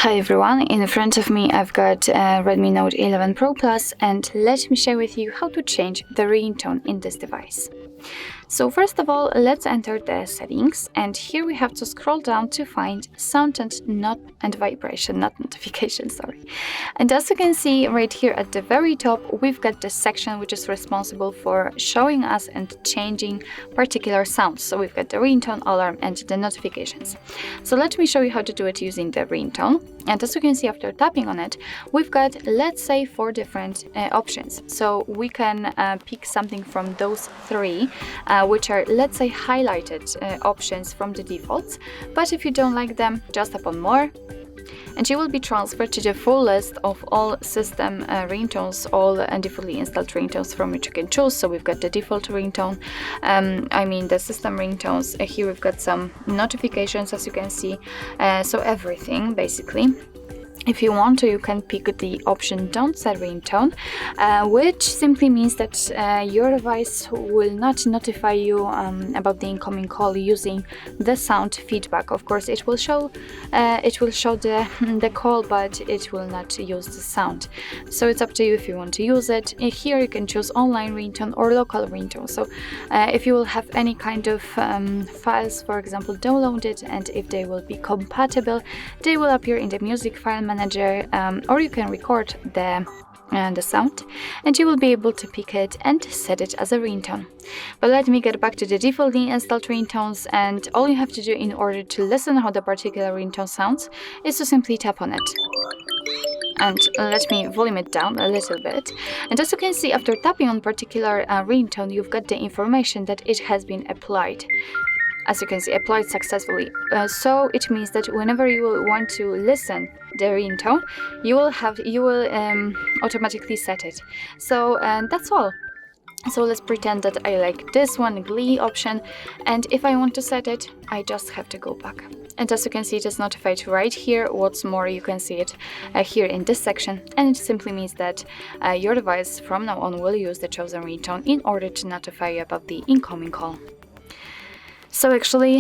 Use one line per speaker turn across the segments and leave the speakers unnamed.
Hi everyone, in front of me I've got Redmi Note 11 Pro Plus, and let me share with you how to change the ringtone in this device. So first of all, let's enter the settings, and here we have to scroll down to find sound and vibration, not notification, sorry. And as you can see right here at the very top, we've got this section which is responsible for showing us and changing particular sounds. So we've got the ringtone, alarm, and the notifications. So let me show you how to do it using the ringtone. And as you can see, after tapping on it, we've got, let's say, 4 different options. So we can pick something from those 3, which are, let's say, highlighted options from the defaults. But if you don't like them, just tap on more, and you will be transferred to the full list of all system ringtones, all defaultly installed ringtones from which you can choose. So we've got the default ringtone, the system ringtones. Here we've got some notifications, as you can see, so everything basically. If you want to, you can pick the option Don't Set Ringtone, which simply means that your device will not notify you about the incoming call using the sound feedback. Of course, it will show the call, but it will not use the sound. So it's up to you if you want to use it. Here you can choose online ringtone or local ringtone. So if you will have any kind of files, for example, downloaded, and if they will be compatible, they will appear in the music file manager, or you can record the sound, and you will be able to pick it and set it as a ringtone. But let me get back to the defaultly installed ringtones, and all you have to do in order to listen how the particular ringtone sounds is to simply tap on it. And let me volume it down a little bit. And as you can see, after tapping on particular ringtone, you've got the information that it has been applied. As you can see, applied successfully. So it means that whenever you will want to listen the ringtone, you will automatically set it. So that's all. So let's pretend that I like this one, Glee option, and if I want to set it, I just have to go back. And as you can see, it is notified right here. What's more, you can see it here in this section, and it simply means that your device from now on will use the chosen ringtone in order to notify you about the incoming call. So actually,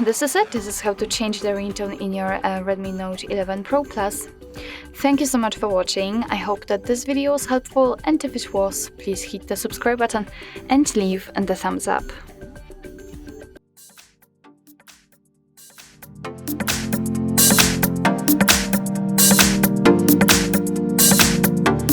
this is it. This is how to change the ringtone in your Redmi Note 11 Pro Plus. Thank you so much for watching. I hope that this video was helpful, and if it was, please hit the subscribe button and leave the thumbs up.